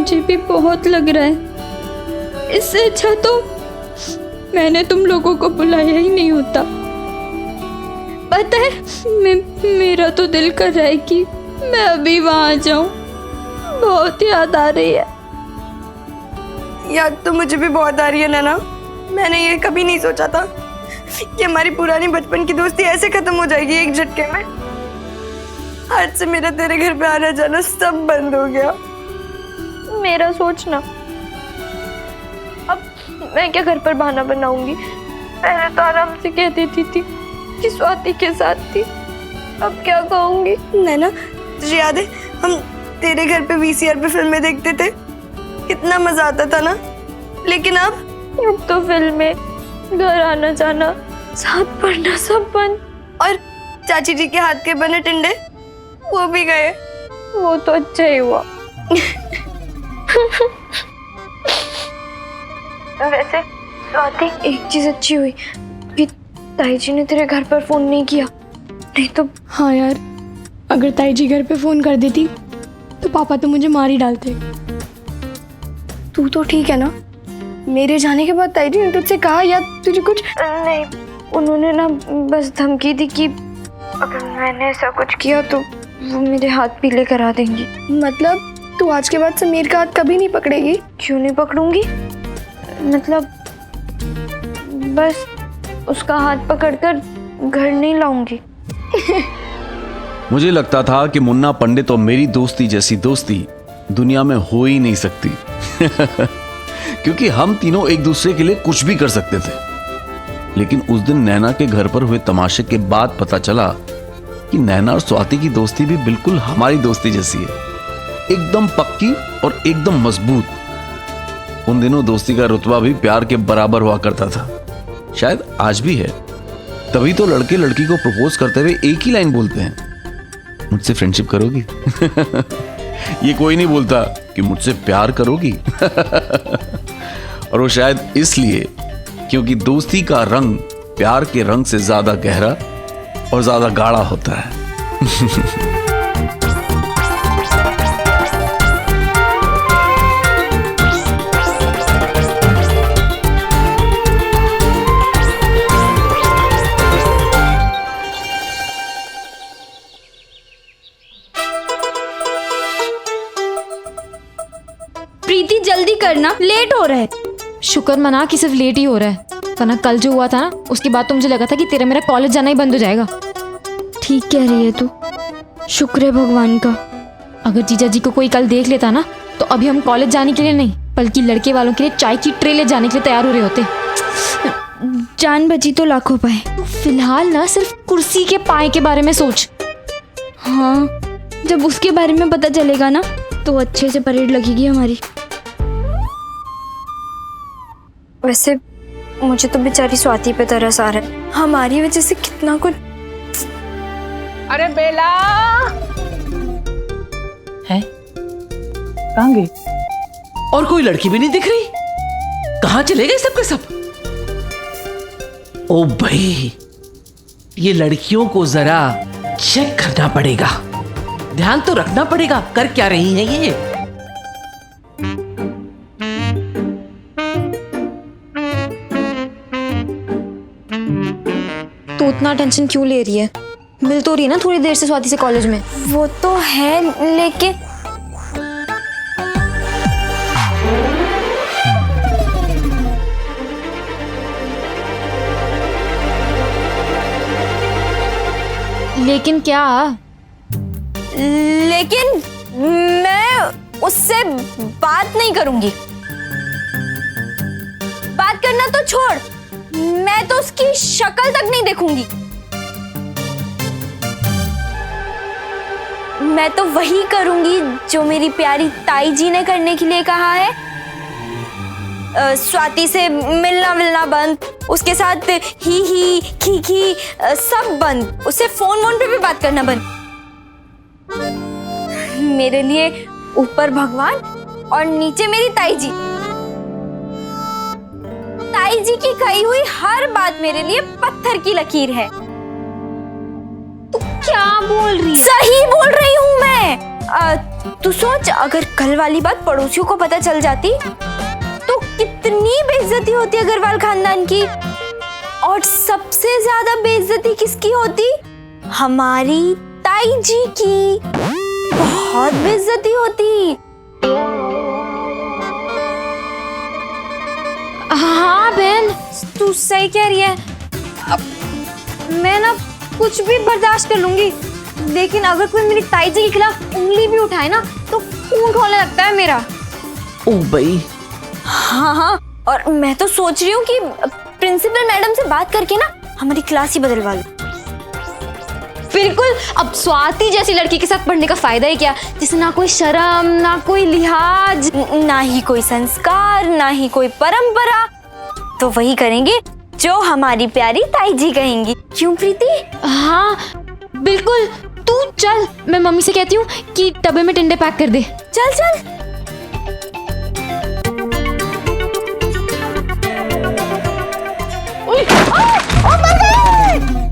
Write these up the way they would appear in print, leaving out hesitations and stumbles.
मुझे भी बहुत लग रहा है। इससे अच्छा तो मैंने तुम लोगों को बुलाया ही नहीं होता। पता है मेरा तो दिल कर रहा है कि मैं अभी वहाँ जाऊँ। बहुत याद आ रही है। याद तो मुझे भी बहुत आ रही है नैना। मैंने ये कभी नहीं सोचा था कि हमारी पुरानी बचपन की दोस्ती ऐसे खत्म हो जाएगी एक झटके में। आज से मेरा तेरे घर पे आना जाना सब बंद हो गया। मेरा सोचना, अब मैं क्या घर पर बहाना बनाऊंगी? पहले तो आराम से कह देती थी कि स्वाति के साथ थी, अब क्या कहूंगी? नैना तुझे याद है हम तेरे घर पे वीसीआर पे फिल्में देखते थे, कितना मजा आता था ना। लेकिन अब तो फिल्में, घर आना जाना, साथ पढ़ना सब बंद। और चाची जी के हाथ के बने टिंडे वो भी गए। वो तो अच्छा ही हुआ। वैसे स्वाति, एक चीज अच्छी हुई कि ताई जी ने तेरे घर पर फोन नहीं किया, नहीं तो। हाँ यार, अगर ताई जी घर पे फोन कर देती तो पापा तो मुझे मार ही डालते। तू तो ठीक है ना? मेरे जाने के बाद ताई जी ने तुझसे कहा या तुझे कुछ? नहीं, उन्होंने ना बस धमकी दी कि अगर मैंने ऐसा कुछ किया तो वो मेरे हाथ पीले करा देंगी। मतलब तू आज के बाद समीर का हाथ कभी नहीं पकड़ेगी? क्यों नहीं पकड़ूंगी? मतलब बस उसका हाथ पकड़कर घर नहीं लाऊंगी। मुझे लगता था कि मुन्ना पंडित और मेरी दोस्ती जैसी दोस्ती दुनिया में हो ही नहीं सकती। क्योंकि हम तीनों एक दूसरे के लिए कुछ भी कर सकते थे। लेकिन उस दिन नैना के घर पर हुए तमाशे के बाद पता चला कि नैना और स्वाति की दोस्ती भी बिल्कुल हमारी दोस्ती जैसी है, एकदम पक्की और एकदम मजबूत। उन दिनों दोस्ती का रुतबा भी प्यार के बराबर हुआ करता था, शायद आज भी है। तभी तो लड़के लड़की को प्रपोज करते हुए एक ही लाइन बोलते हैं, मुझसे फ्रेंडशिप करोगी? ये कोई नहीं बोलता कि मुझसे प्यार करोगी। और वो शायद इसलिए क्योंकि दोस्ती का रंग प्यार के रंग से ज्यादा गहरा और ज्यादा गाढ़ा होता है। प्रीति जल्दी करना, लेट हो रहा है। शुक्र मना कि सिर्फ लेट ही हो रहा है, वरना कल जो हुआ था ना उसके बाद तो मुझे लगा था कि तेरा मेरा कॉलेज जाना ही बंद हो जाएगा। ठीक कह रही है तू, शुक्र है भगवान का। अगर जीजा जी को कोई कल देख लेता ना तो अभी हम कॉलेज जाने के लिए नहीं बल्कि लड़के वालों के लिए चाय की ट्रे ले जाने के लिए तैयार हो रहे होते। जान बची तो लाखों पाए। फिलहाल ना सिर्फ कुर्सी के पाए के बारे में सोच। हाँ, जब उसके बारे में पता चलेगा ना तो अच्छे से परेड लगेगी हमारी। वैसे मुझे तो बेचारी स्वाति पे तरस आ रहा है, हमारी वजह से कितना कुछ। अरे बेला है, कहाँ गई? और कोई लड़की भी नहीं दिख रही, कहाँ चले गए सबके सब? ओ भाई, ये लड़कियों को जरा चेक करना पड़ेगा, ध्यान तो रखना पड़ेगा कर क्या रही हैं ये। तो उतना टेंशन क्यों ले रही है? मिल तो रही है ना थोड़ी देर से स्वाति से कॉलेज में। वो तो है, लेकिन लेकिन क्या? लेकिन मैं उससे बात नहीं करूंगी। बात करना तो छोड़, मैं तो उसकी शक्ल तक नहीं देखूंगी। मैं तो वही करूंगी जो मेरी प्यारी ताई जी ने करने के लिए कहा है। स्वाति से मिलना मिलना बंद, उसके साथ ही खी सब बंद, उससे फोन पे भी बात करना बंद। मेरे लिए ऊपर भगवान और नीचे मेरी ताई जी। ताई जी की कही हुई हर बात मेरे लिए पत्थर की लकीर है। तू क्या बोल रही? सही बोल रही हूँ मैं। तू सोच, अगर कल वाली बात पड़ोसियों को पता चल जाती तो कितनी बेइज्जती होती अग्रवाल खानदान की। और सबसे ज्यादा बेइज्जती किसकी होती? हमारी ताई जी की। बहुत बेइज्जती होती। हाँ बहन, तू सही कह रही है। अब मैं ना कुछ भी बर्दाश्त कर लूंगी, लेकिन अगर कोई मेरी ताई जी के खिलाफ उंगली भी उठाए ना तो खून खौलने लगता है मेरा। ओ भाई, हाँ हाँ, और मैं तो सोच रही हूँ कि प्रिंसिपल मैडम से बात करके ना हमारी क्लास ही बदलवा लूं। बिल्कुल। अब स्वाति जैसी लड़की के साथ पढ़ने का फायदा ही क्या, जिसे ना कोई शर्म, ना कोई लिहाज, ना ही कोई संस्कार, ना ही कोई परंपरा। तो वही करेंगे जो हमारी प्यारी ताई जी कहेंगी। क्यों प्रीति? हाँ बिल्कुल। तू चल, मैं मम्मी से कहती हूँ कि डब्बे में टिंडे पैक कर दे। चल चल।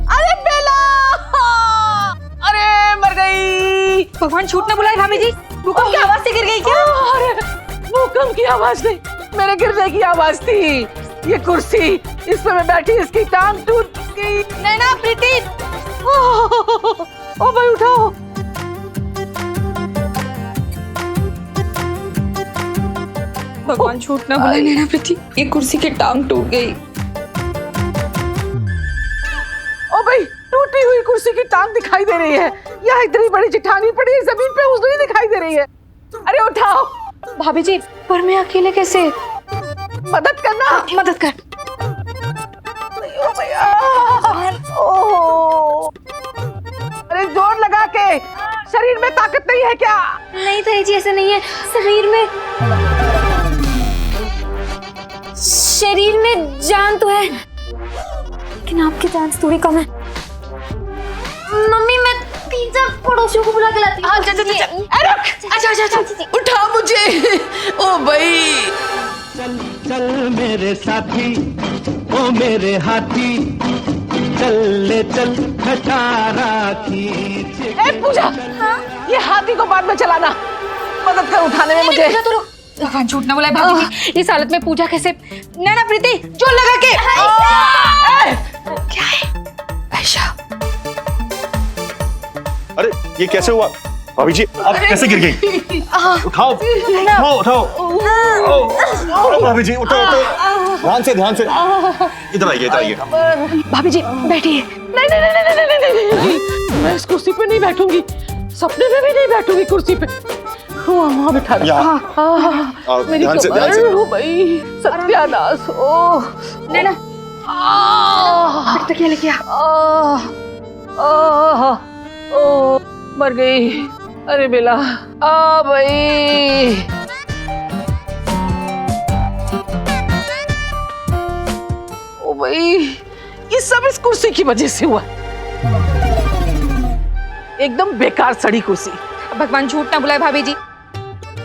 अरे बेला, अरे मर गई। भगवान छूट ना बुलाए भाभी जी, भूकंप की आवाज से गिर गई क्या? अरे भूकंप की आवाज नहीं, मेरे गिरने की आवाज थी। ये कुर्सी, इस पे मैं बैठी, इसकी टांग टूट गई। नैना, प्रीति, ओ भाई उठाओ। भगवान छूट ना बुलाए नैना प्रीति, ये कुर्सी की टांग टूट गई। ओ भाई, टूटी हुई कुर्सी की टांग दिखाई दे रही है। यहाँ इतनी बड़ी चट्टानी पड़ी है, जमीन पे उस नहीं दिखाई दे रही है। अरे उठाओ। भाभी जी, पर मैं अकेले कैसे? मदद करना, मदद कर। ओ भैया, ओह, अरे जोर लगा के। शरीर में ताकत नहीं है क्या? नहीं ताई जी, ऐसा नहीं है। शरीर में जान तो है, लेकिन आपकी जान से थोड़ी कम है। मम्मी, मैं पिज्जा पड़ोसियों को बुला के लाती हूँ। अच्छा, उठा मुझे। ओ भाई, चल चल मेरे साथी, ओ मेरे हाथी, चल ले चल खटारा खींच। ए पूजा, ये हाथी को बाद में चलाना, मदद कर उठाने में मुझे। भगवान छूट ना बुलाए भाभी जी, इस हालत में पूजा कैसे? नैना प्रीति, जोर लगा के। क्या है? ऐशा, अरे ये कैसे हुआ भाभी जी? आप कैसे गिर गई? उठाओ उठाओ उठाओ। उठाओ भाभी जी, उठाओ उठाओ, ध्यान से। इधर आइए। भाभी जी बैठिए। नहीं, मैं इस कुर्सी पे नहीं बैठूंगी, सपने में भी नहीं बैठूंगी कुर्सी पे। वहाँ बैठा रहा। मेरी कमर हो भाई, सत्यानाश। ओह नैना, तकिया लेके आ। ओ मर गई। अरे बेला, आ भाई। ओ भाई, ये सब इस कुर्सी की वजह से हुआ। एकदम बेकार सड़ी कुर्सी। भगवान झूठ ना बुलाए भाभी जी,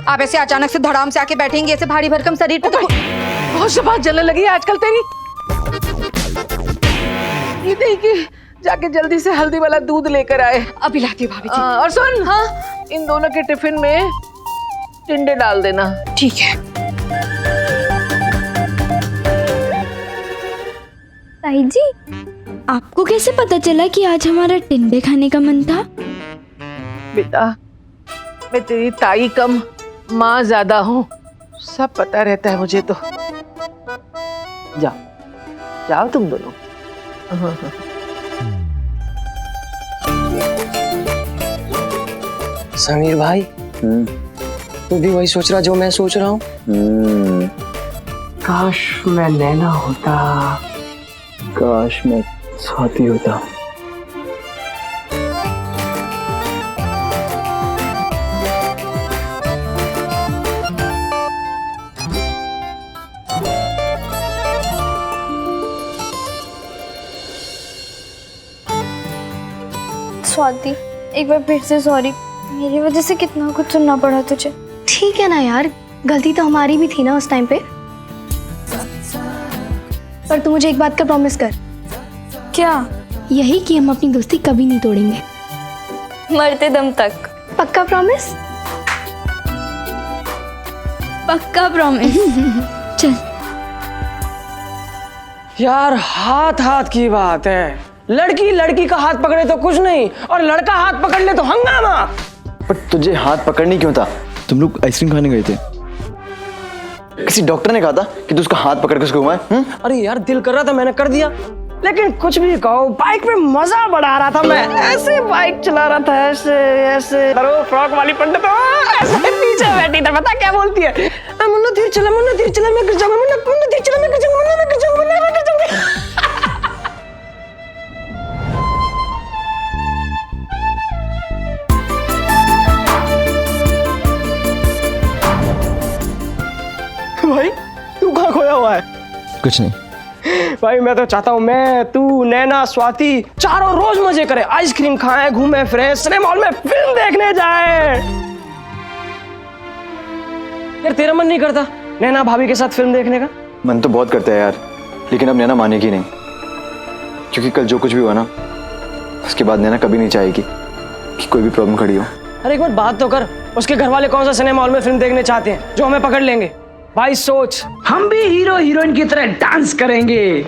आप ऐसे अचानक से धड़ाम से आके बैठेंगे ऐसे भारी भरकम शरीर पे तो बहुत शबात जलने लगी है आजकल तेरी। ये नहीं कि जाके जल्दी से हल्दी वाला दूध लेकर आए। अभी लाती हूँ भाभी जी। और सुन, हाँ, इन दोनों के टिफिन में टिंडे डाल देना। ठीक है। ताई जी, आपको कैसे पता चला कि आज हमारा टिंडे खाने का मन था? बेटा, मैं तेरी ताई कम माँ ज्यादा हूँ, सब पता रहता है मुझे तो। जाओ तुम दोनों। समीर भाई, तू भी वही सोच रहा जो मैं सोच रहा हूँ? काश मैं नैना होता, काश मैं स्वाति होता। स्वाति, एक बार फिर से सॉरी, मेरी वजह से कितना कुछ सुनना पड़ा तुझे। ठीक है ना यार, गलती तो हमारी भी थी ना उस टाइम पे। पर तू मुझे एक बात का प्रॉमिस कर। क्या? यही कि हम अपनी दोस्ती कभी नहीं तोड़ेंगे, मरते दम तक। पक्का प्रॉमिस? पक्का प्रॉमिस। चल। यार हाथ हाथ की बात है, लड़की लड़की का हाथ पकड़े तो कुछ नहीं, और लड़का हाथ पकड़ ले तो हंगामा। पर तुझे हाथ पकड़नी क्यों था? तुम लोग आइसक्रीम खाने गए थे, किसी डॉक्टर ने कहा था कि तू उसका हाथ पकड़ के उसको घुमाए? अरे यार दिल कर रहा था, मैंने कर दिया। लेकिन कुछ भी कहो, बाइक पे मजा बढ़ा रहा था मैं, ऐसे बाइक चला रहा था, ऐसे ऐसे। अरे फ्रॉक वाली पंडित ऐसे पीछे बैठी था, पता क्या बोलती है? मुन्ना धीरे चला, मुन्ना धीरे चला, मैं गिर जाऊंगा, मुन्ना धीरे चला, मैं गिर जाऊंगा, मुन्ना मैं गिर जाऊंगा, मुन्ना मैं गिर जाऊंगा। भाई तू कहाँ खोया हुआ है? कुछ नहीं भाई, मैं तो चाहता हूँ मैं, तू, नैना, स्वाति चारों रोज मजे करें, आइसक्रीम खाएं, घूमे फिरें, सिनेमा हॉल में फिल्म देखने जाएं। यार तेरा मन नहीं करता नैना भाभी के साथ फिल्म देखने का? मन तो बहुत करता है यार, लेकिन अब नैना मानेगी नहीं, क्योंकि कल जो कुछ भी हुआ ना, उसके बाद नैना कभी नहीं चाहेगी कि कोई भी प्रॉब्लम खड़ी हो। अरे एक बार बात तो कर, उसके घर वाले कौन सा सिनेमा हॉल में फिल्म देखने चाहते हैं जो हमें पकड़ लेंगे? भाई सोच, हम भी हीरो हीरोइन की तरह डांस करेंगे।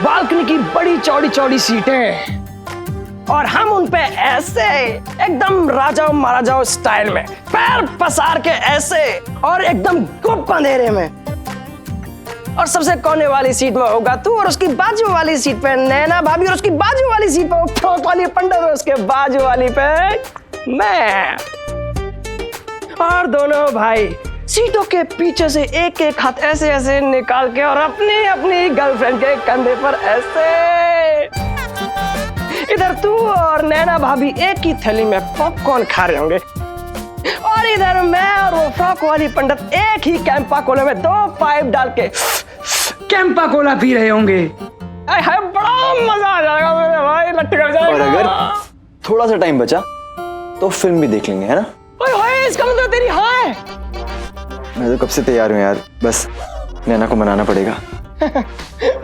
बालकनी की बड़ी चौड़ी चौड़ी सीटें, और हम उन पे ऐसे एकदम राजाओं महाराजाओं स्टाइल में पैर पसार के ऐसे, और एकदम गुप अंधेरे में। और सबसे कोने वाली सीट में होगा तू, और उसकी बाजू वाली सीट पे नैना भाभी, और उसकी बाजू वाली सीट पे वो फ्रॉक वाली पंडित, और उसके बाजू वाली पे मैं। और दोनों भाई सीटों के पीछे से एक एक हाथ ऐसे ऐसे निकाल के, और अपनी अपनी गर्लफ्रेंड के कंधे पर ऐसे। इधर तू और नैना भाभी एक ही थैली में पॉपकॉर्न खा रहे होंगे, और इधर मैं और वो फ्रॉक वाली पंडित एक ही कैंपा कोला में 2 पाइप डाल के कैंपा कोला पी रहे होंगे। है बड़ा मजा आ जाएगा मेरे भाई, लट्टी कर जाएगा। और अगर थोड़ा सा टाइम बचा तो फिल्म भी देख लेंगे, है ना? ओए इसका मतलब तेरी हाँ है? मैं तो कब से तैयार हूँ यार, बस नैना को मनाना पड़ेगा।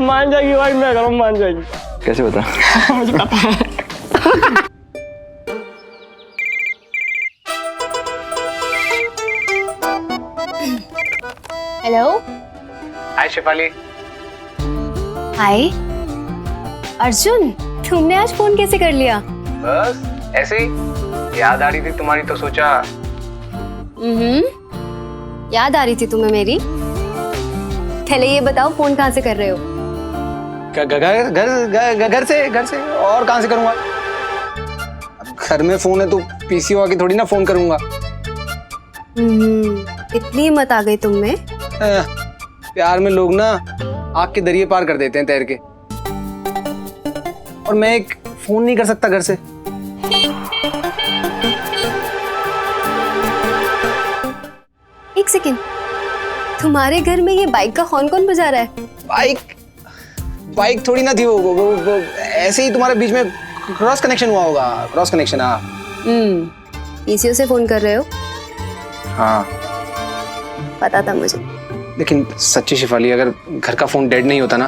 मान जाएगी भाई, मैं करूँ मान जाएगी। कैसे बता? मुझे पता है। हेलो। हाय शिफाली। हाय अर्जुन, तुमने आज फोन कैसे कर लिया? बस ऐसे ही याद आ रही थी तुम्हारी, तो सोचा। याद आ रही थी तुम्हें मेरी? पहले ये बताओ फोन कहाँ से कर रहे हो? घर से और कहाँ से करूँगा? घर में फोन है तो पीसीओ आके थोड़ी ना फोन करूँगा। इतनी हिम्मत आ गई तुम में? प्यार में लोग ना आग के दरिये पार कर देते हैं तैर के, और मैं एक फोन नहीं कर सकता घर से। एक सेकेंड, तुम्हारे घर में ये बाइक का हॉर्न कौन बजा रहा है? बाइक थोड़ी ना थी वो ऐसे ही तुम्हारे बीच में क्रॉस कनेक्शन हुआ होगा। Cross connection. हाँ। पीसीओ से फोन कर रहे हो? हाँ पता था मुझे। लेकिन सच्ची शिफाली, अगर घर का फोन डेड नहीं होता ना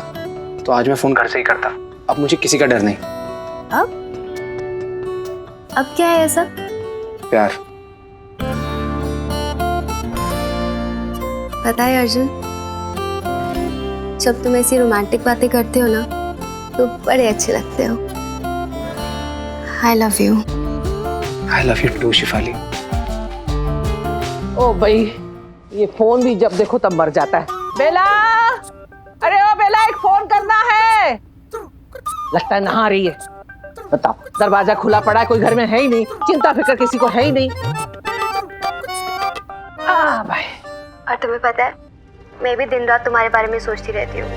तो आज मैं फोन घर से ही करता। अब मुझे किसी का डर नहीं। अब क्या है ऐसा? प्यार। पता है अर्जुन, जब तुम ऐसी रोमांटिक बातें करते हो ना तो बड़े अच्छे लगते हो। I love you. I love you too Shifali. ओ भाई, ये फोन भी जब देखो तब मर जाता है। बेला, अरे ओ बेला, एक फोन करना है। लगता है नहा रही है। बताओ, दरवाजा खुला पड़ा है, कोई घर में है ही नहीं, चिंता फिक्र किसी को है ही नहीं। भाई। और तुम्हें पता है, मैं भी दिन रात तुम्हारे बारे में सोचती रहती हूँ।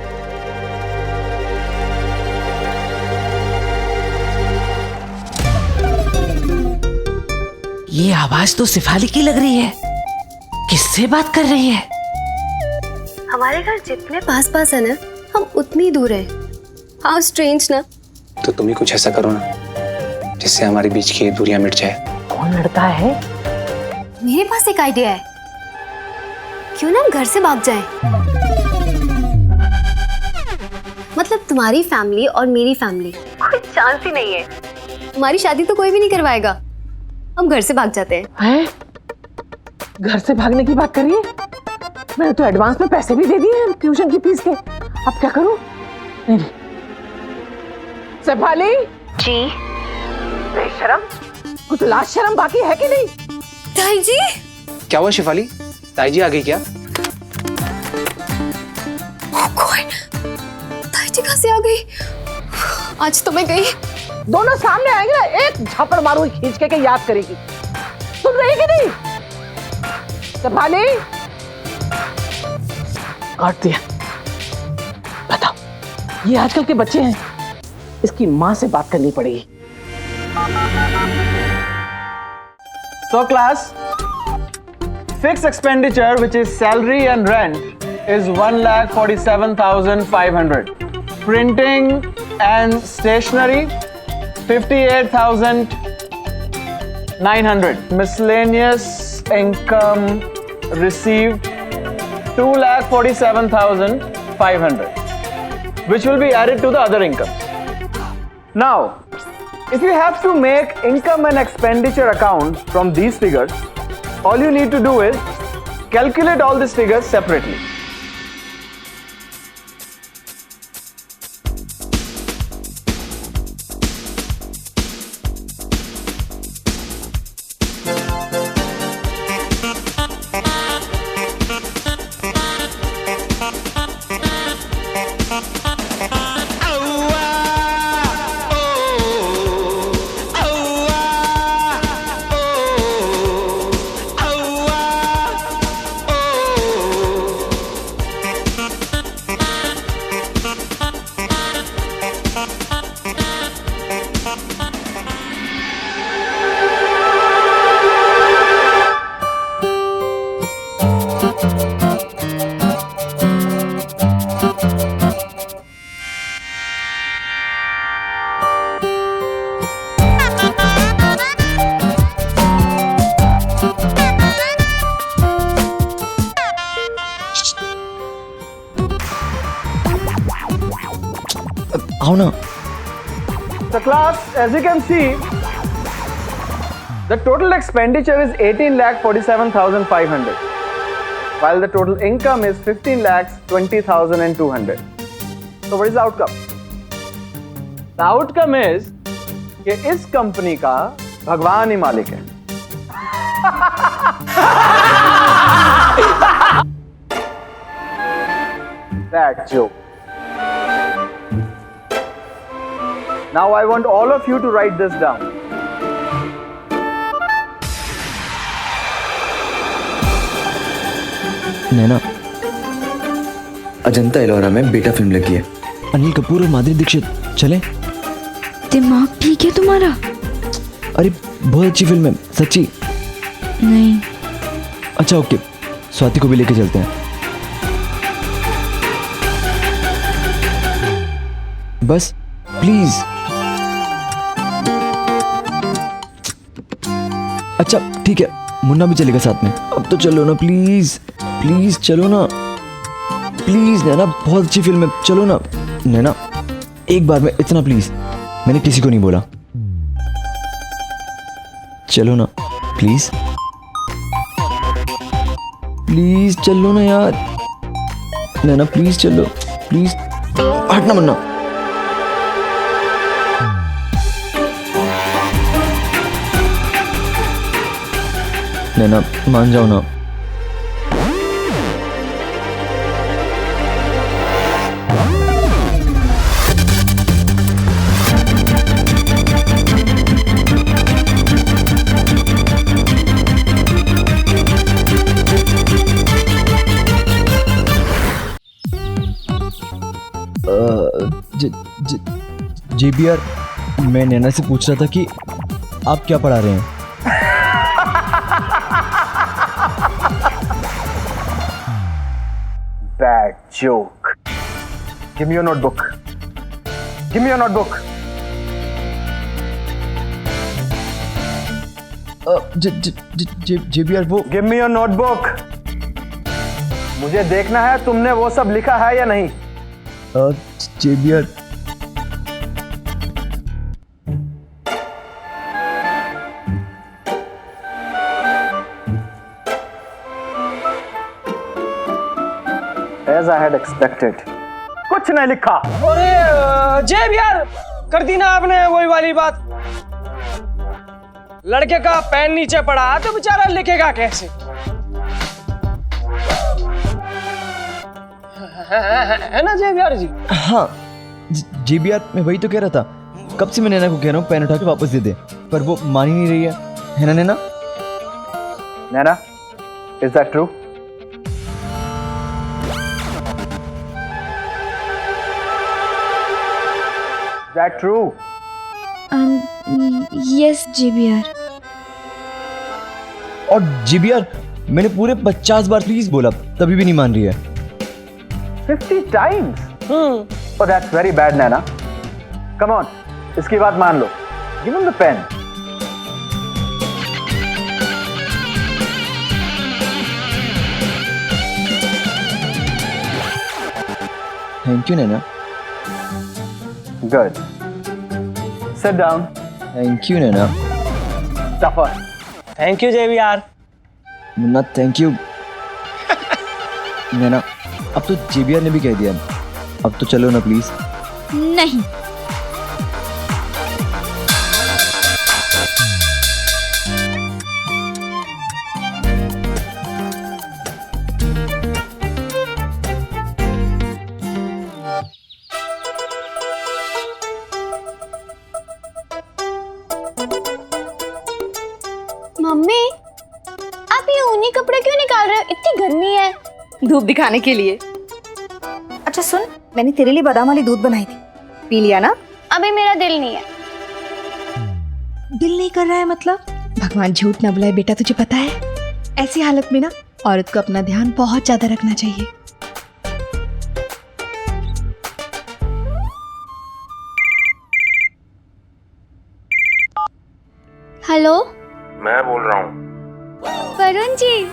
ये आवाज तो शिफाली की लग रही है। किससे बात कर रही है? हमारे घर जितने पास पास है ना, हम उतनी दूर है। हाउ स्ट्रेंज ना। तो तुम ही कुछ ऐसा करो ना जिससे हमारे बीच की दूरियां मिट जाए। कौन लड़का है? मेरे पास एक आइडिया है। क्यों ना हम घर से भाग जाएं? मतलब तुम्हारी फैमिली और मेरी फैमिली, कोई चांस ही नहीं है। हमारी शादी तो कोई भी नहीं करवाएगा। हम घर से भाग जाते हैं। घर से भागने की बात करिए? मैंने तो एडवांस में पैसे भी दे दिए हैं ट्यूशन की फीस के। अब क्या करूं? नहीं। शेफाली जी। शर्म, कुछ लाज शर्म बाकी है कि नहीं? ताई जी। क्या हुआ शिफाली? ताई जी आ गई क्या? ताई जी कहाँ से आ गई? आज तो मैं गई। दोनों सामने आएंगे ना, एक झापड़ मारूंगी खींच के याद करेगी। सुन रही कि नहीं? शेफाली, काट दिया। बताओ, ये आजकल के बच्चे हैं, इसकी माँ से बात करनी पड़ेगी। So class, fixed expenditure which is salary and rent is 1,47,500. Printing and stationery 58,900. Miscellaneous income received 2,47,500, which will be added to the other incomes. Now, if you have to make income and expenditure account from these figures, all you need to do is calculate all these figures separately. आओ ना। So class, as you can see, the total expenditure is 18,47,500, while the total income is 15,20,200. So what is the outcome? The outcome is कि इस company का भगवान ही मालिक है। That joke. Now I want all of you to write this down. नैना, अजंता एलोरा में बेटा film लगी है। अनिल कपूर और माधुरी दीक्षित, चले? दिमाग ठीक है तुम्हारा? अरे बहुत अच्छी फिल्म है, सच्ची। नहीं। अच्छा ओके, स्वाति को भी लेके चलते हैं। बस प्लीज। अच्छा ठीक है, मुन्ना भी चलेगा साथ में। अब तो चलो ना प्लीज, प्लीज चलो ना, प्लीज नैना, बहुत अच्छी फिल्म है, चलो ना नैना, एक बार में इतना प्लीज, मैंने किसी को नहीं बोला, चलो ना प्लीज, प्लीज चलो ना यार, नैना प्लीज चलो, प्लीज हटना मुन्ना। नैना मान जाओ ना। JBR, मैं नैना से पूछ रहा था कि आप क्या पढ़ा रहे हैं? Bad joke. Give me your notebook. Give me your notebook. JBR वो Give me your notebook. मुझे देखना है तुमने वो सब लिखा है या नहीं। JBR As I had expected. कुछ नहीं लिखा। अरे JBR, कर दी ना आपने वही वाली बात। लड़के का पेन नीचे पड़ा तो बेचारा लिखेगा कैसे? है ना JBR जी? हाँ JBR, मैं वही तो कह रहा था, कब से मैं नैना को कह रहा हूँ पेन उठा के वापस दे दे, पर वो मान ही नहीं रही है ना नैना? नैना, is that true? Is that true? Yes, JBR. और JBR, मैंने पूरे 50 बार प्लीज बोला, तभी भी नहीं मान रही है। 50 times? Oh, that's very bad, Nana. Come on, इसकी बात मान लो. Give him the pen. Thank you, Nana. Good. Sit down. Thank you, Nana. Suffer. Thank you JBR। Munna thank you. Naina, अब तो JBR ने भी कह दिया, अब तो चलो ना प्लीज। नहीं। मम्मी, आप ये ऊनी कपड़े क्यों निकाल रहे हो? इतनी गर्मी है। धूप दिखाने के लिए। अच्छा सुन, मैंने तेरे लिए बादाम वाली दूध बनाई थी, पी लिया ना? अभी मेरा दिल नहीं है। दिल नहीं कर रहा है मतलब? भगवान झूठ ना बुलाए बेटा, तुझे पता है ऐसी हालत में ना औरत को अपना ध्यान बहुत ज्यादा रखना चाहिए। हेलो, मैं बोल रहा हूँ। वरुण जी,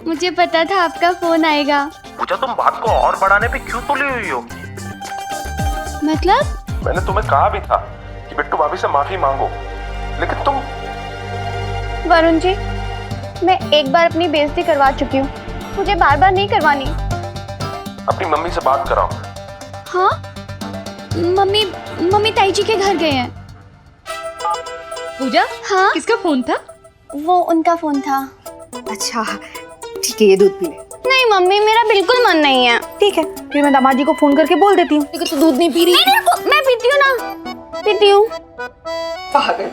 मुझे पता था आपका फोन आएगा। पूजा, तुम बात को और बढ़ाने पे क्यों तुली हुई हो? मतलब? मैंने तुम्हें कहा भी था कि बिट्टू भाभी से माफी मांगो, लेकिन तुम। वरुण जी, मैं एक बार अपनी बेइज्जती करवा चुकी हूँ, मुझे बार बार नहीं करवानी। अपनी मम्मी से बात कराओ। हाँ, मम्मी ताई जी के घर गए हैं। पूजा, हाँ, किसका फोन था? वो उनका फोन था। अच्छा ठीक है, ये दूध पी ले। नहीं मम्मी, मेरा बिल्कुल मन नहीं है। ठीक है, फिर मैं दामाद जी को फोन करके बोल देती हूँ कि तू दूध नहीं पी रही। नहीं, मैं पीती हूँ ना, पीती हूँ। पागल।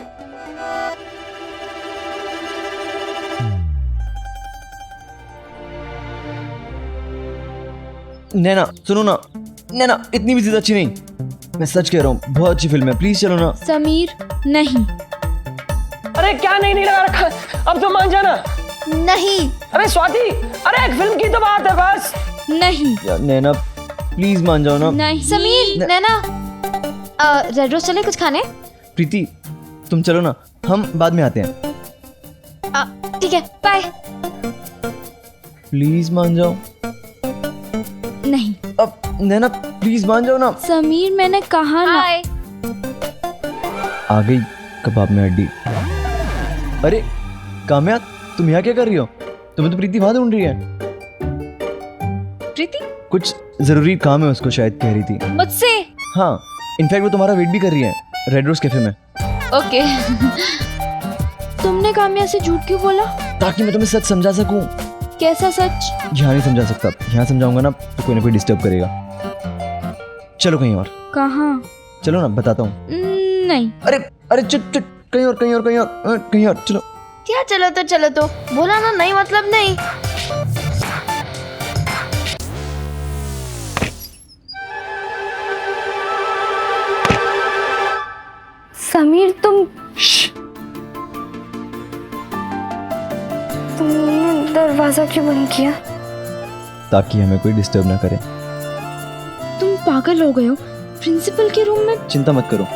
नैना सुनो ना, नैना इतनी भी ज्यादा अच्छी नहीं, मैं सच कह रहा हूँ, बहुत अच्छी फिल्म है, प्लीज चलो ना। समीर, नहीं। अरे क्या नहीं लगा रखा, अब तो मान जाना। नहीं। अरे स्वाति, अरे एक फिल्म की तो बात है बस। नहीं। यार नैना प्लीज मान जाओ ना। नहीं। समीर, नैना, रेड रोज चले कुछ खाने? प्रीति तुम चलो ना, हम बाद में आते हैं। ठीक है, बाय। प्लीज मान जाओ। नहीं अब नैना प्लीज मान जाओ ना। समीर, मैंने कहा ना। बाय। आ गई कबाब में हड्डी। अरे काम्या, तुम यहाँ क्या कर रही हो? तुम्हें तो प्रीति वहां ढूंढ रही है। प्रीति कुछ जरूरी काम है उसको, शायद कह रही थी। मुझसे? हाँ, इनफैक्ट वो तुम्हारा वेट भी कर रही है रेड रोज कैफे में। ओके। तुमने काम्या से झूठ क्यों बोला? ताकि मैं तुम्हें सच समझा सकूं। कैसा सच? यहाँ नहीं समझा सकता, यहाँ समझाऊंगा ना तो कोई ना कोई डिस्टर्ब करेगा। चलो कहीं और। कहाँ? चलो ना, बताता हूँ। नहीं। अरे अरे चुप, कहीं और, कहीं और, कहीं और, कहीं और। चलो। क्या चलो तो बोला ना, नहीं मतलब नहीं। समीर, तुमने दरवाजा क्यों बंद किया? ताकि हमें कोई डिस्टर्ब ना करे। तुम पागल हो गए हो? प्रिंसिपल के रूम में? चिंता मत करो,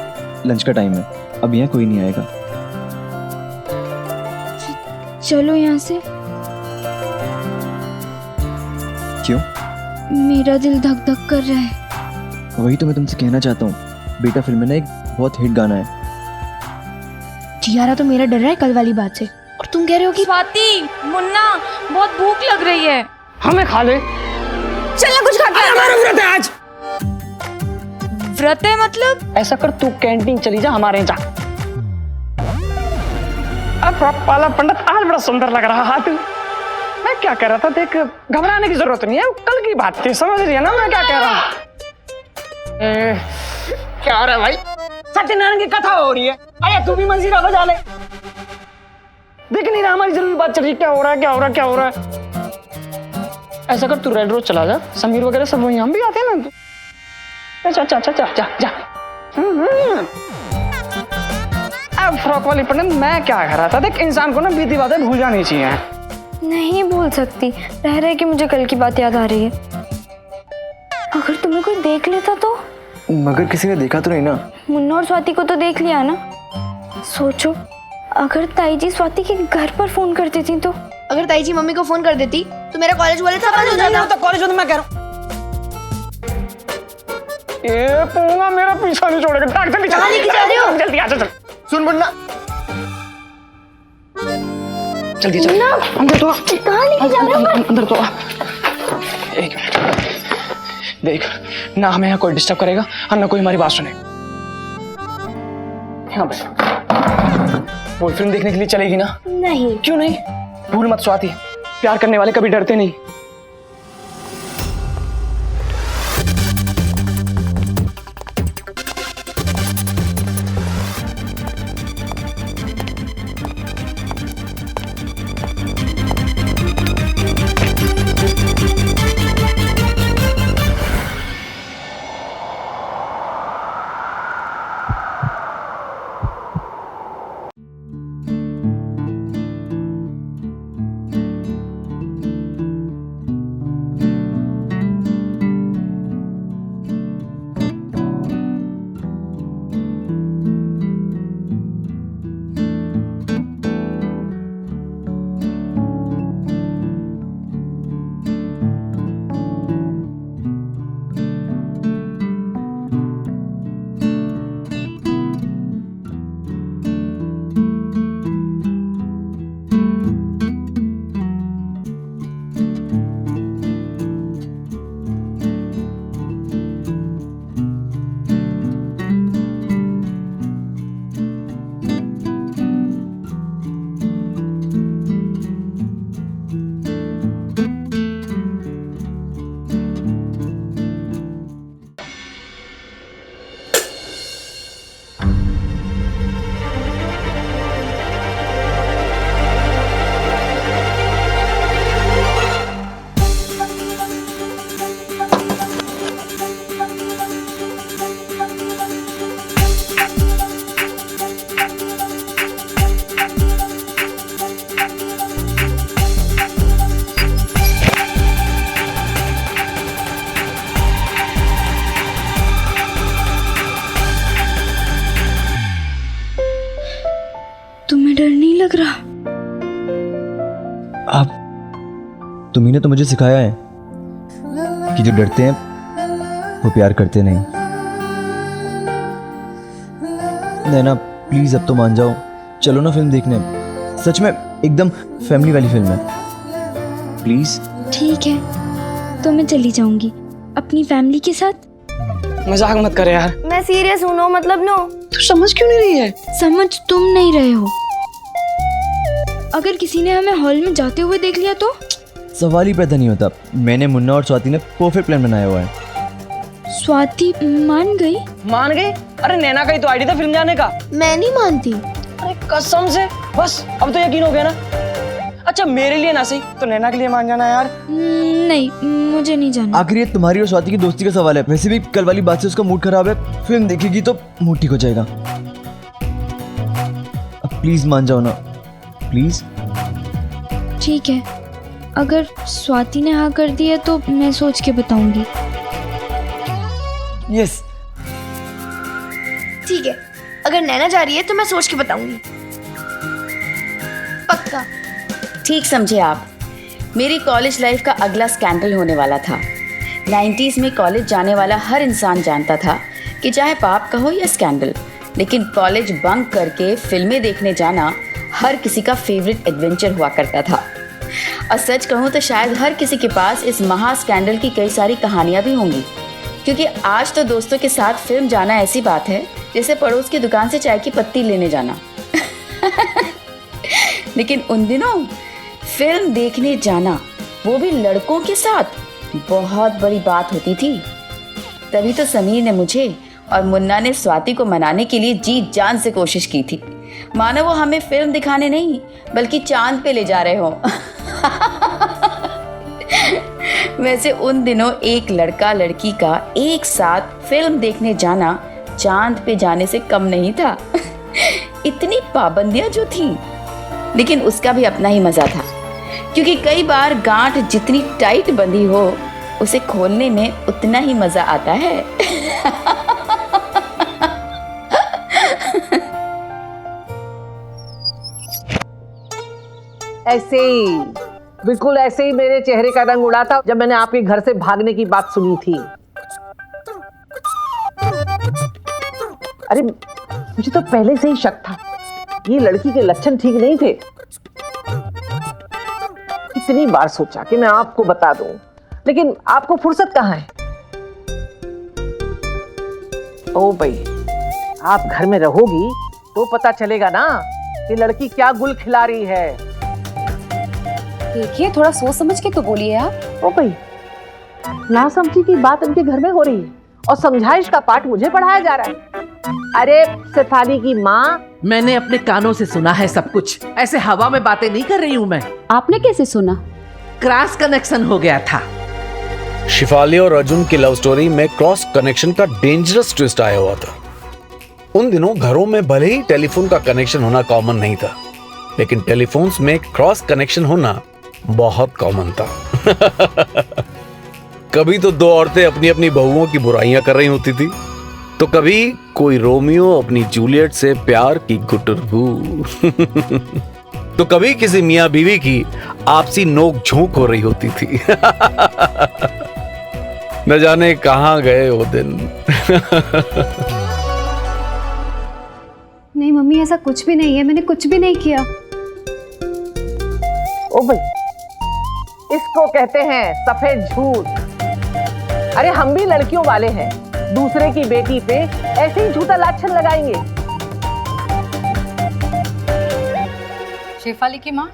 लंच का टाइम है, अब यहाँ कोई नहीं आएगा। चलो यहाँ से। क्यों? मेरा दिल धक धक कर रहा है। वही तो मैं तुमसे कहना चाहता हूँ। बेटा फिल्म में ना एक बहुत हिट गाना है। जियारा तो मेरा डर रहा है कल वाली बात से, और तुम कह रहे हो कि स्वाति, मुन्ना, बहुत भूख लग रही है। हमें खा ले। चलना कुछ खा के हमारा व्रत है आज। व्रत है मतलब? ऐसा कर, तू कैंटीन चली जा, हमारे यहाँ जा। अब पाला पंडित, आज बड़ा सुंदर लग रहा है तू। मैं क्या कह रहा था, देख घबराने की जरूरत नहीं है, कल की बात थी, समझ रही है ना मैं क्या कह रहा हूँ? क्या हो रहा है भाई? सत्यनारायण की कथा हो रही है, अरे तू भी मंजीरा बजा ले। देख नहीं रहा हमारी जरूरी बात चल रही है, क्या हो रहा है, क्या हो रहा है, क्या हो रहा है? ऐसा कर, तू रेड रोज चला जा, समीर वगैरह सब वही, हम भी आते हैं ना। अच्छा अच्छा अच्छा, जा जा। अब फ्रॉक वाली पंडित, मैं क्या कह रहा था, देख इंसान को ना बीती बातें भूल जानी चाहिए। नहीं भूल सकती, रह रहे कि मुझे कल की बात याद आ रही है। अगर तुम्हें कोई देख लेता तो? मगर किसी ने देखा तो नहीं ना। मुन्ना और स्वाति को तो देख लिया ना। सोचो, अगर ताई जी स्वाति के घर पर फोन कर देती तो? अगर ताई जी मम्मी को फोन कर देती तो मेरा कॉलेज वाले सब बंद हो जाता। तो कॉलेज में मैं कह रहा हूँ, ये पूंगा मेरा पीछा नहीं छोड़ेगा। डॉक्टर पीछे कहाँ लेके जा रहे हो? जल्दी आ जा, चल। सुन मुन्ना, जल्दी चल, अंदर तो आ। कहाँ लेके जा रहे हो? अंदर तो आ। एक मिनट, देख ना हमें यहाँ कोई डिस्टर्ब करेगा और ना कोई हमारी बात सुने। यहाँ बैठ। बॉयफ्रेंड देखने के लिए चलेगी ना? नहीं। क्यों नहीं? भूल मत स्वाति, प्यार करने वाले कभी डरते नहीं। तुम्हें डर नहीं लग रहा? आप तुम्ही ने तो मुझे सिखाया है कि जो डरते हैं वो प्यार करते नहीं। नैना प्लीज अब तो मान जाओ, चलो ना फिल्म देखने। सच में एकदम फैमिली वाली फिल्म है, प्लीज। ठीक है तो मैं चली जाऊंगी अपनी फैमिली के साथ। मजाक मत करे यार। मैं सीरियस हूँ, नो मतलब नो। तू समझ क्यों नहीं रही है? समझ तुम नहीं रहे हो। अगर किसी ने हमें हॉल में जाते हुए देख लिया तो? सवाल ही पैदा नहीं होता। मैंने, मुन्ना और स्वाति ने परफेक्ट प्लान बनाया हुआ है। स्वाति मान गई? मान गई? अरे नैना का ही तो आइडिया था फिल्म जाने का। मैं नहीं मानती। अरे कसम से, बस अब तो यकीन हो गया ना। अच्छा मेरे लिए ना सही तो नैना के लिए मान जाना यार। नहीं मुझे नहीं जाना। आखिर ये तुम्हारी और स्वाति की दोस्ती का सवाल है। वैसे भी कल वाली बात से उसका मूड खराब है, फिल्म देखेगी तो मूड ठीक हो जाएगा। अब प्लीज मान जाओ ना, प्लीज। ठीक है, अगर स्वाति ने हाँ कर दी है तो मैं सोच के बताऊंगी। यस ठीक है, अगर नैना जा रही है तो मैं सोच के बताऊंगी। पक्का। ठीक समझे आप। मेरी कॉलेज लाइफ का अगला स्कैंडल होने वाला था। 90s में कॉलेज जाने वाला हर इंसान जानता था कि चाहे पाप कहो या स्कैंडल, लेकिन कॉलेज बंक करके फिल्में देखने जाना हर किसी का फेवरेट एडवेंचर हुआ करता था। और सच कहूँ तो शायद हर किसी के पास इस महा स्कैंडल की कई सारी कहानियाँ भी होंगी, क्योंकि आज तो दोस्तों के साथ फिल्म जाना ऐसी बात है जैसे पड़ोस की दुकान से चाय की पत्ती लेने जाना। लेकिन उन दिनों फिल्म देखने जाना, वो भी लड़कों के साथ, बहुत बड़ी बात होती थी। तभी तो समीर ने मुझे और मुन्ना ने स्वाति को मनाने के लिए जी जान से कोशिश की थी, मानो वो हमें फिल्म दिखाने नहीं बल्कि चांद पे ले जा रहे हो। वैसे उन दिनों एक लड़का लड़की का एक साथ फिल्म देखने जाना चांद पे जाने से कम नहीं था। इतनी पाबंदियां जो थी, लेकिन उसका भी अपना ही मजा था, क्योंकि कई बार गांठ जितनी टाइट बंधी हो उसे खोलने में उतना ही मजा आता है। ऐसे ही, बिल्कुल ऐसे ही मेरे चेहरे का रंग उड़ा था जब मैंने आपके घर से भागने की बात सुनी थी। अरे मुझे तो पहले से ही शक था, ये लड़की के लक्षण ठीक नहीं थे। कितनी बार सोचा कि मैं आपको बता दूं, लेकिन आपको फुर्सत कहाँ है। ओ भाई, आप घर में रहोगी तो पता चलेगा ना कि लड़की क्या गुल खिला रही है। देखिए थोड़ा सोच समझ के तो बोलिए आप। ओ भाई, ना समझी की बात उनके घर में हो रही है और समझाइश का पाठ मुझे पढ़ाया जा रहा है। अरे शेफाली की माँ, मैंने अपने कानों से सुना है सब कुछ, ऐसे हवा में बातें नहीं कर रही हूँ मैं। आपने कैसे सुना? क्रॉस कनेक्शन हो गया था। शिफाली और अर्जुन की लव स्टोरी में क्रॉस कनेक्शन का डेंजरस ट्विस्ट आया हुआ था। उन दिनों घरों में भले ही टेलीफोन का कनेक्शन होना कॉमन नहीं था, लेकिन टेलीफोन्स में क्रॉस कनेक्शन होना बहुत कॉमन था। कभी तो दो औरतें अपनी अपनी बहुओं की बुराइयां कर रही होती थी, तो कभी कोई रोमियो अपनी जूलियट से प्यार की गुटरगू, तो कभी किसी मियां बीवी की आपसी नोक झोंक हो रही होती थी। न जाने कहां गए वो दिन। नहीं मम्मी, ऐसा कुछ भी नहीं है, मैंने कुछ भी नहीं किया। ओ भाई, इसको कहते हैं सफेद झूठ। अरे हम भी लड़कियों वाले हैं, दूसरे की बेटी पे ऐसे ही झूठा लाछन लगाएंगे। शेफाली की माँ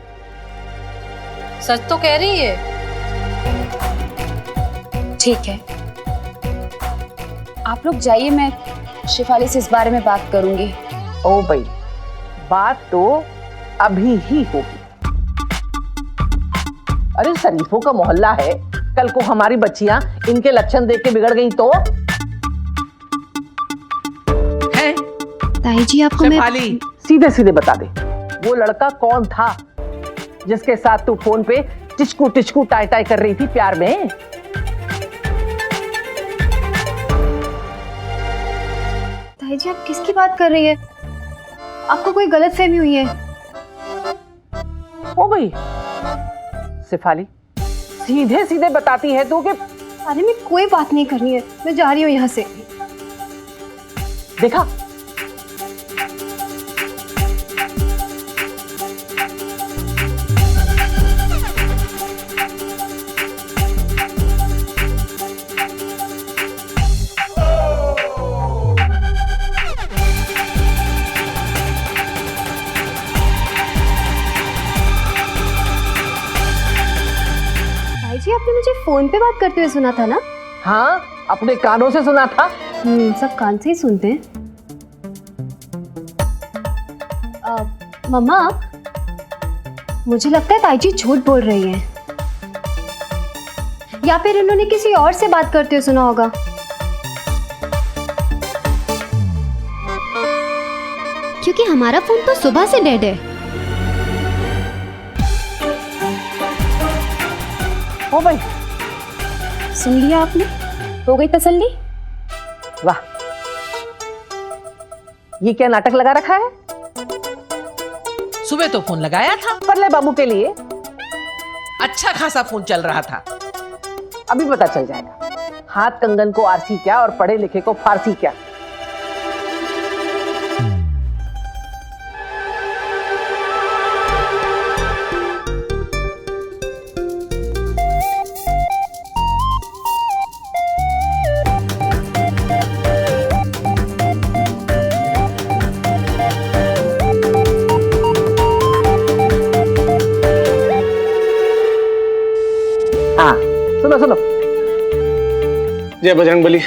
सच तो कह रही है। ठीक है, आप लोग जाइए, मैं शेफाली से इस बारे में बात करूंगी। ओ भाई, बात तो अभी ही होगी। अरे शरीफों का मोहल्ला है, कल को हमारी बच्चियां इनके लक्षण देख के बिगड़ गई तो? ताई जी आपको मैं सीधे सीधे बता दे, वो लड़का कौन था जिसके साथ तू फोन पे टिचकू टिचकू टाई टाई कर रही थी प्यार में? ताई जी आप किसकी बात कर रही है? आपको कोई गलतफहमी हुई है। ओ भाई, शेफाली, सीधे सीधे बताती है तू कि अरे मैं कोई बात नहीं करनी है, मैं जा रही हूँ यहाँ से। देखा, भाई जी, आपने मुझे फोन पे बात करते हुए सुना था ना? हाँ, अपने कानों से सुना था। सब कान से ही सुनते हैं। मम्मा, मुझे लगता है ताई जी झूठ बोल रही हैं, या फिर इन्होंने किसी और से बात करते हुए सुना होगा। क्योंकि हमारा फोन तो सुबह से डेड है। ओ भाई, सुन लिया आपने? हो गई तसल्ली? वाह, ये क्या नाटक लगा रखा है? सुबह तो फोन लगाया था परले बाबू के लिए। अच्छा खासा फोन चल रहा था। अभी पता चल जाएगा, हाथ कंगन को आरसी क्या और पढ़े लिखे को फारसी क्या। हाँ, सुनो सुनो। जय बजरंगबली।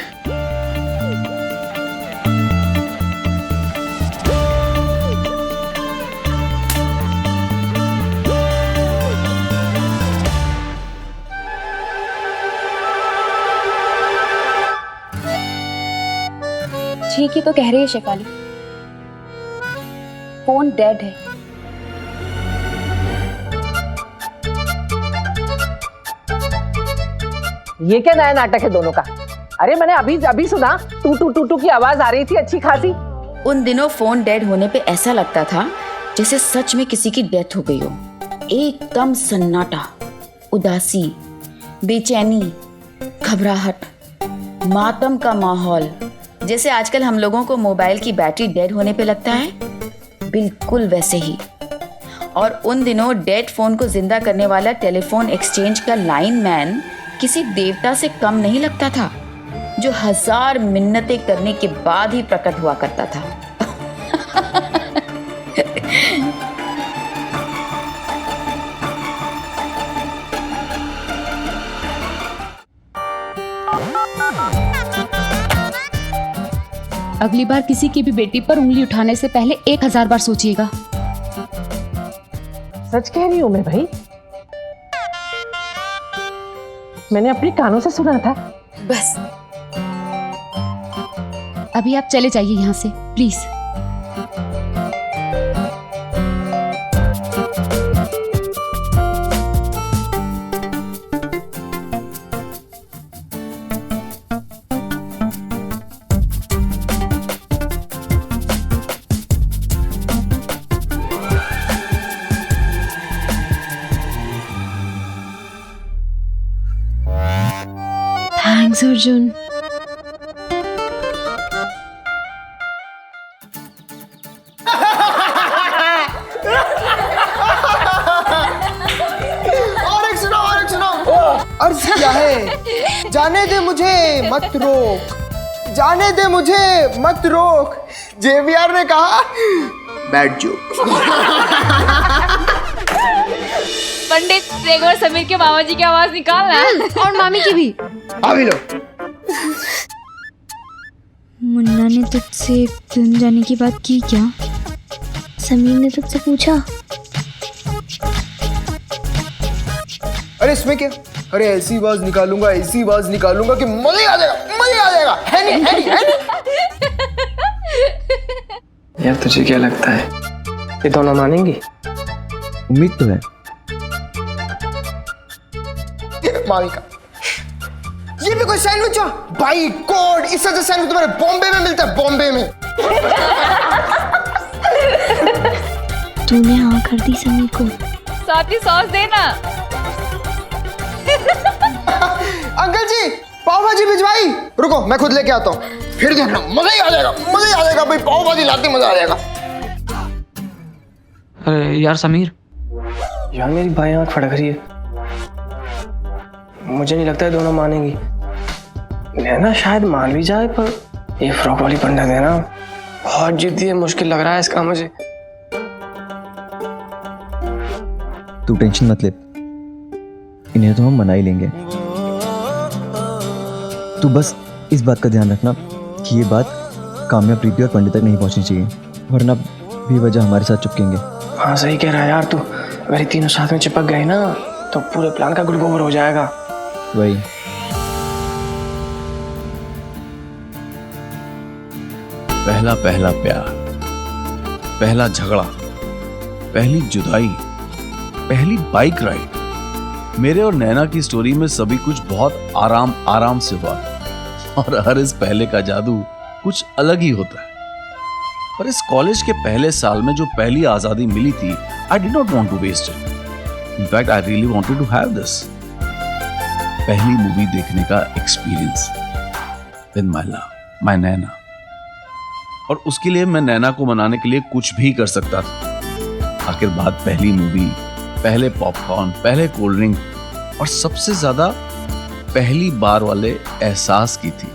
ठीक ही तो कह रही है शेफाली, फोन डेड है। ये क्या नया नाटक है दोनों का? अरे मैंने अभी अभी सुना, टू टू टू टू की आवाज आ रही थी अच्छी खासी। उन दिनों फोन डेड होने पे ऐसा लगता था जैसे सच में किसी की डेथ हो गई हो। एकदम सन्नाटा, उदासी, बेचैनी, घबराहट, मातम का माहौल, जैसे आजकल हम लोगों को मोबाइल की बैटरी डेड होने पे लगता है, बिल्कुल वैसे ही। और उन दिनों डेड फोन को जिंदा करने वाला टेलीफोन एक्सचेंज का लाइन मैन किसी देवता से कम नहीं लगता था, जो 1000 मिन्नतें करने के बाद ही प्रकट हुआ करता था। अगली बार किसी की भी बेटी पर उंगली उठाने से पहले 1000 बार सोचिएगा। सच कह रही हूं मैं भाई, मैंने अपने कानों से सुना था। बस अभी आप चले जाइए यहाँ से प्लीज। थैंक्स अर्जुन। और एक सुनो। अर्ज क्या है? जाने दे मुझे मत रोक, जाने दे मुझे मत रोक। जेवीआर ने कहा बैड जोक। पंडित एक बार समीर के मामा जी की आवाज निकालना और मामी की भी। अभी लो। मुन्ना ने तुझसे फिल्म जाने की बात की क्या? समीर ने तुझसे पूछा? अरे इसमें क्या? अरे ऐसी आवाज निकालूंगा, ऐसी आवाज निकालूंगा कि मजा आ जाएगा, मजा आ जाएगा। है नहीं? यार तुझे क्या लगता है, ये दोनों मानेंगी? उम्मीद तो है। मामी का ये भी कोई सैंडविच हो? बाई गॉड, इससे अच्छा सैंडविच तुम्हारे बॉम्बे में मिलता है, बॉम्बे में। तूने हाँ कर दी समीर को। साथ ही सॉस देना। अंकल जी पाव भाजी भिजवाई। रुको मैं खुद लेके आता हूँ, फिर देखना मजा ही आ जाएगा, मजा ही आ जाएगा भाई। पाव भाजी लाते मजा आ जाएगा। अरे यार समीर, यार मेरी भाई आँख फटक रही है, मुझे नहीं लगता है दोनों मानेंगी। नैना शायद मान भी जाए, पर ये फ्रॉक वाली पंडित है ना बहुत जिद्दी है, मुश्किल लग रहा है इसका मुझे। तू टेंशन मत ले, इन्हें तो हम मना ही लेंगे। तू बस इस बात का ध्यान रखना कि ये बात काम्या, प्रीति और पंडित तक नहीं पहुंचनी चाहिए, वरना बेवजह हमारे साथ चिपकेंगे। हाँ सही कह रहा है यार तू, अगर ये तीनों साथ में चिपक गए ना तो पूरे प्लान का गुड़गोबर हो जाएगा। वही। पहला पहला प्यार, पहला झगड़ा, पहली जुदाई, पहली बाइक राइड। मेरे और नैना की स्टोरी में सभी कुछ बहुत आराम आराम से हुआ और हर इस पहले का जादू कुछ अलग ही होता है। पर इस कॉलेज के पहले साल में जो पहली आजादी मिली थी, I did not want to waste it. In fact I really wanted to have this. पहली मूवी देखने का experience with my love, my Naina. और उसके लिए मैं नैना को मनाने के लिए कुछ भी कर सकता था। आखिर बात पहली मूवी, पहले पॉपकॉर्न, पहले कोल्ड ड्रिंक और सबसे ज्यादा पहली बार वाले एहसास की थी।